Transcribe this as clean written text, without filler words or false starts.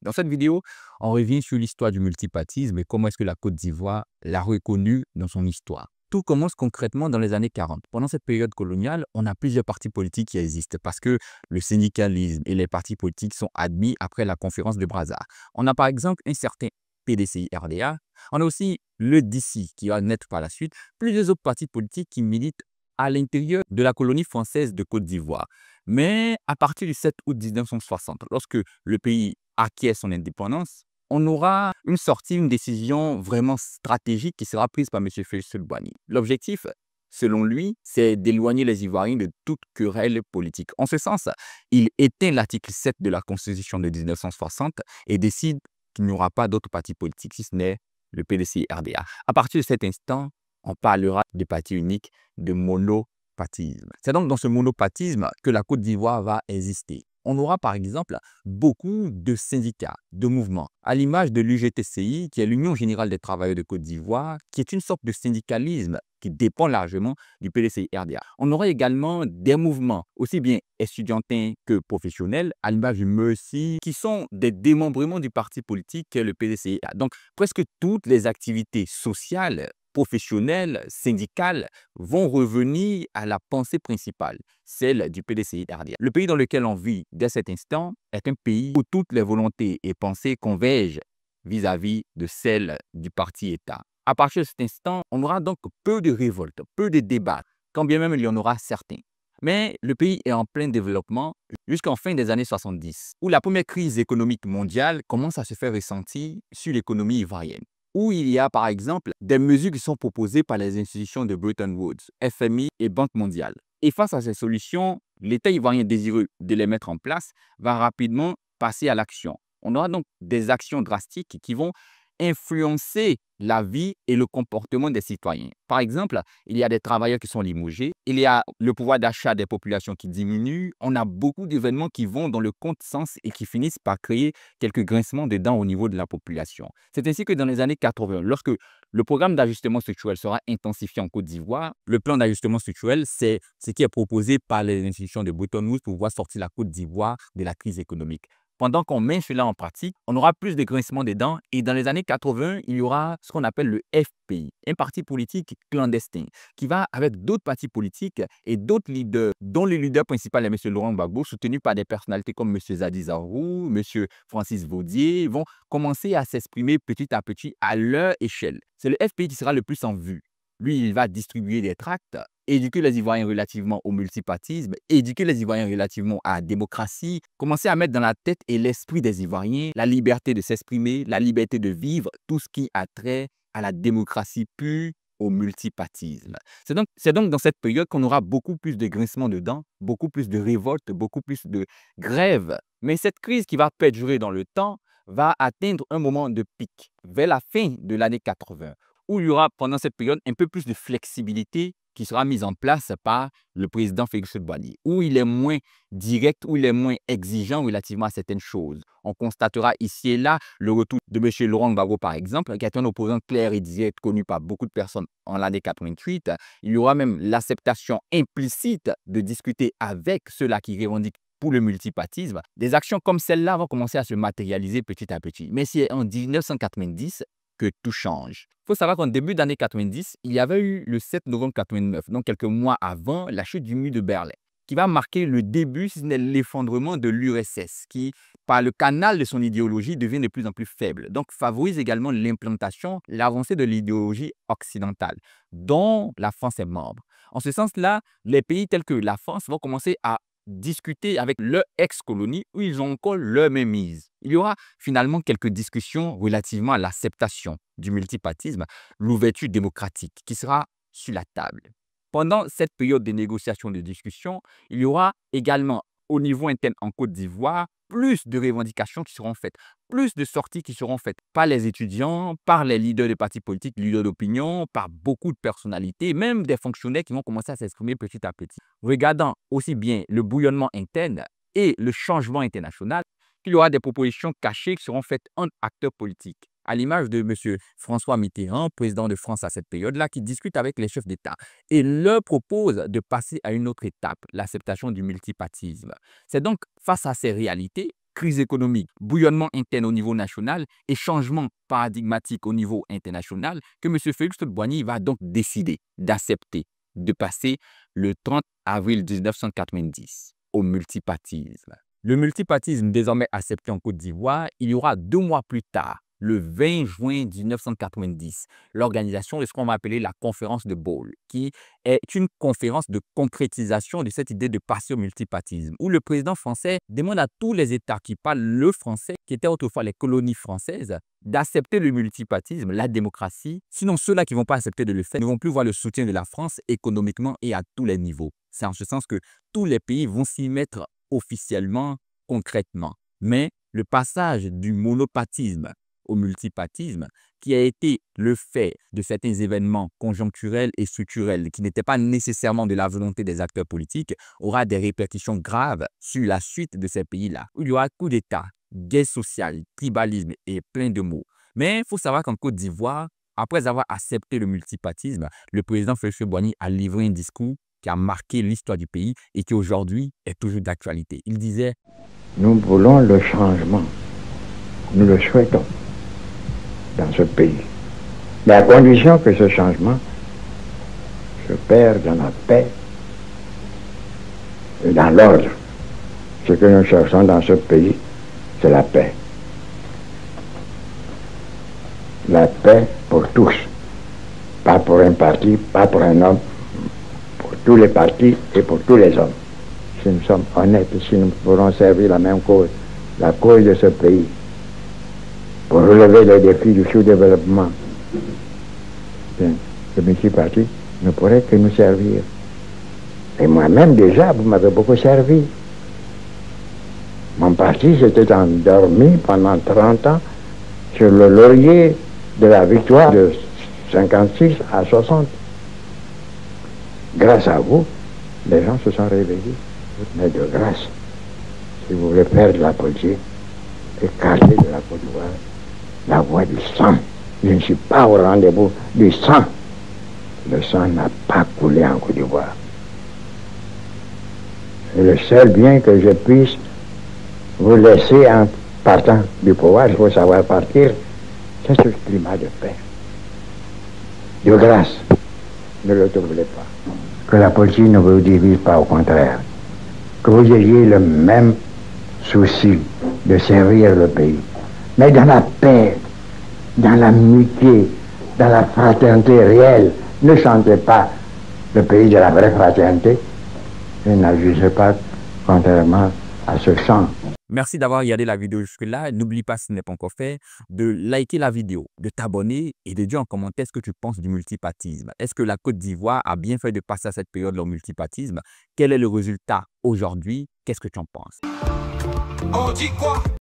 Dans cette vidéo, on revient sur l'histoire du multipartisme et comment est-ce que la Côte d'Ivoire l'a reconnu dans son histoire. Tout commence concrètement dans les années 40. Pendant cette période coloniale, on a plusieurs partis politiques qui existent parce que le syndicalisme et les partis politiques sont admis après la conférence de Brazza. On a par exemple un certain PDCI-RDA. On a aussi le DC qui va naître par la suite. Plusieurs autres partis politiques qui militent à l'intérieur de la colonie française de Côte d'Ivoire. Mais à partir du 7 août 1960, lorsque le pays acquiert son indépendance, on aura une décision vraiment stratégique qui sera prise par M. Félix Houphouët-Boigny. L'objectif, selon lui, c'est d'éloigner les Ivoiriens de toute querelle politique. En ce sens, il éteint l'article 7 de la Constitution de 1960 et décide qu'il n'y aura pas d'autres partis politiques, si ce n'est le PDCI-RDA. À partir de cet instant, on parlera de parti unique, de monopartisme. C'est donc dans ce monopartisme que la Côte d'Ivoire va exister. On aura par exemple beaucoup de syndicats, de mouvements, à l'image de l'UGTCI, qui est l'Union Générale des Travailleurs de Côte d'Ivoire, qui est une sorte de syndicalisme qui dépend largement du PDCI-RDA. On aura également des mouvements, aussi bien estudiantins que professionnels, à l'image du MERSI, qui sont des démembrements du parti politique qu'est le PDCI-RDA. Donc, presque toutes les activités sociales, professionnelles, syndicales, vont revenir à la pensée principale, celle du PDCI-RDA. Le pays dans lequel on vit dès cet instant est un pays où toutes les volontés et pensées convergent vis-à-vis de celles du parti-État. À partir de cet instant, on aura donc peu de révoltes, peu de débats, quand bien même il y en aura certains. Mais le pays est en plein développement jusqu'en fin des années 70, où la première crise économique mondiale commence à se faire ressentir sur l'économie ivoirienne, où il y a par exemple des mesures qui sont proposées par les institutions de Bretton Woods, FMI et Banque mondiale. Et face à ces solutions, l'État ivoirien désireux de les mettre en place va rapidement passer à l'action. On aura donc des actions drastiques qui vont influencer la vie et le comportement des citoyens. Par exemple, il y a des travailleurs qui sont limogés, il y a le pouvoir d'achat des populations qui diminue, on a beaucoup d'événements qui vont dans le contresens et qui finissent par créer quelques grincements de dents au niveau de la population. C'est ainsi que dans les années 80, lorsque le programme d'ajustement structurel sera intensifié en Côte d'Ivoire, le plan d'ajustement structurel, c'est ce qui est proposé par les institutions de Bretton Woods pour pouvoir sortir la Côte d'Ivoire de la crise économique. Pendant qu'on met cela en pratique, on aura plus de grincements des dents et dans les années 80, il y aura ce qu'on appelle le FPI, un parti politique clandestin qui va avec d'autres partis politiques et d'autres leaders, dont le leader principal est M. Laurent Gbagbo, soutenu par des personnalités comme M. Zadi Zarou, M. Francis Vaudier, vont commencer à s'exprimer petit à petit à leur échelle. C'est le FPI qui sera le plus en vue. Lui, il va distribuer des tracts, éduquer les Ivoiriens relativement au multipartisme, éduquer les Ivoiriens relativement à la démocratie, commencer à mettre dans la tête et l'esprit des Ivoiriens la liberté de s'exprimer, la liberté de vivre, tout ce qui a trait à la démocratie pure, au multipartisme. C'est donc dans cette période qu'on aura beaucoup plus de grincements de dents, beaucoup plus de révoltes, beaucoup plus de grèves. Mais cette crise qui va perdurer dans le temps va atteindre un moment de pic vers la fin de l'année 80, où il y aura pendant cette période un peu plus de flexibilité qui sera mise en place par le président Félix Houphouët-Boigny, où il est moins direct, où il est moins exigeant relativement à certaines choses. On constatera ici et là le retour de M. Laurent Gbagbo, par exemple, qui est un opposant clair et direct connu par beaucoup de personnes en l'année 88. Il y aura même l'acceptation implicite de discuter avec ceux-là qui revendiquent pour le multipartisme. Des actions comme celle-là vont commencer à se matérialiser petit à petit. Mais c'est en 1990 que tout change. Il faut savoir qu'en début d'année 90, il y avait eu le 7 novembre 89, donc quelques mois avant la chute du mur de Berlin, qui va marquer le début, si ce n'est l'effondrement de l'URSS, qui, par le canal de son idéologie, devient de plus en plus faible. Donc, favorise également l'implantation, l'avancée de l'idéologie occidentale, dont la France est membre. En ce sens-là, les pays tels que la France vont commencer à discuter avec leur ex-colonie où ils ont encore leur même mise. Il y aura finalement quelques discussions relativement à l'acceptation du multipartisme, l'ouverture démocratique qui sera sur la table. Pendant cette période de négociations et de discussions, il y aura également au niveau interne en Côte d'Ivoire plus de revendications qui seront faites, plus de sorties qui seront faites par les étudiants, par les leaders de partis politiques, leaders d'opinion, par beaucoup de personnalités, même des fonctionnaires qui vont commencer à s'exprimer petit à petit. Regardant aussi bien le bouillonnement interne et le changement international, qu'il y aura des propositions cachées qui seront faites entre acteurs politiques, à l'image de M. François Mitterrand, président de France à cette période-là, qui discute avec les chefs d'État et leur propose de passer à une autre étape, l'acceptation du multipartisme. C'est donc face à ces réalités crise économique, bouillonnement interne au niveau national et changement paradigmatique au niveau international que M. Félix Houphouët-Boigny va donc décider d'accepter de passer le 30 avril 1990 au multipartisme. Le multipartisme désormais accepté en Côte d'Ivoire, il y aura 2 mois plus tard, le 20 juin 1990, l'organisation de ce qu'on va appeler la conférence de Bâle, qui est une conférence de concrétisation de cette idée de passer au multipartisme, où le président français demande à tous les États qui parlent le français, qui étaient autrefois les colonies françaises, d'accepter le multipartisme, la démocratie. Sinon, ceux-là qui ne vont pas accepter de le faire ne vont plus voir le soutien de la France économiquement et à tous les niveaux. C'est en ce sens que tous les pays vont s'y mettre officiellement, concrètement. Mais le passage du monopartisme au multipartisme, qui a été le fait de certains événements conjoncturels et structurels qui n'étaient pas nécessairement de la volonté des acteurs politiques, aura des répercussions graves sur la suite de ces pays-là, où il y aura coup d'État, guerre sociale, tribalisme et plein de mots. Mais il faut savoir qu'en Côte d'Ivoire, après avoir accepté le multipartisme, le président Félix Houphouët-Boigny a livré un discours qui a marqué l'histoire du pays et qui aujourd'hui est toujours d'actualité. Il disait « Nous voulons le changement, nous le souhaitons dans ce pays, mais à condition que ce changement se perde dans la paix et dans l'ordre. Ce que nous cherchons dans ce pays, c'est la paix. La paix pour tous, pas pour un parti, pas pour un homme, pour tous les partis et pour tous les hommes. Si nous sommes honnêtes, si nous voulons servir la même cause, la cause de ce pays, pour relever les défis du sous-développement, le multiparti ne pourrait que nous servir. Et moi-même déjà, vous m'avez beaucoup servi. Mon parti s'était endormi pendant 30 ans sur le laurier de la victoire de 56 à 60. Grâce à vous, les gens se sont réveillés. Mais de grâce, si vous voulez faire de la politique, écartez de la Côte d'Ivoire la voie du sang. Je ne suis pas au rendez-vous du sang. Le sang n'a pas coulé en Côte d'Ivoire. Et le seul bien que je puisse vous laisser en partant du pouvoir, il faut savoir partir, c'est ce climat de paix. De grâce, ne le troublez pas. Que la politique ne vous divise pas, au contraire. Que vous ayez le même souci de servir le pays. Mais dans la paix, dans l'amitié, dans la fraternité réelle. Ne chantez pas le pays de la vraie fraternité et n'agissez pas contrairement à ce chant. Merci d'avoir regardé la vidéo jusque-là. N'oublie pas, si ce n'est pas encore fait, de liker la vidéo, de t'abonner et de dire en commentaire ce que tu penses du multipartisme. Est-ce que la Côte d'Ivoire a bien fait de passer à cette période au multipartisme? Quel est le résultat aujourd'hui? Qu'est-ce que tu en penses? On dit quoi?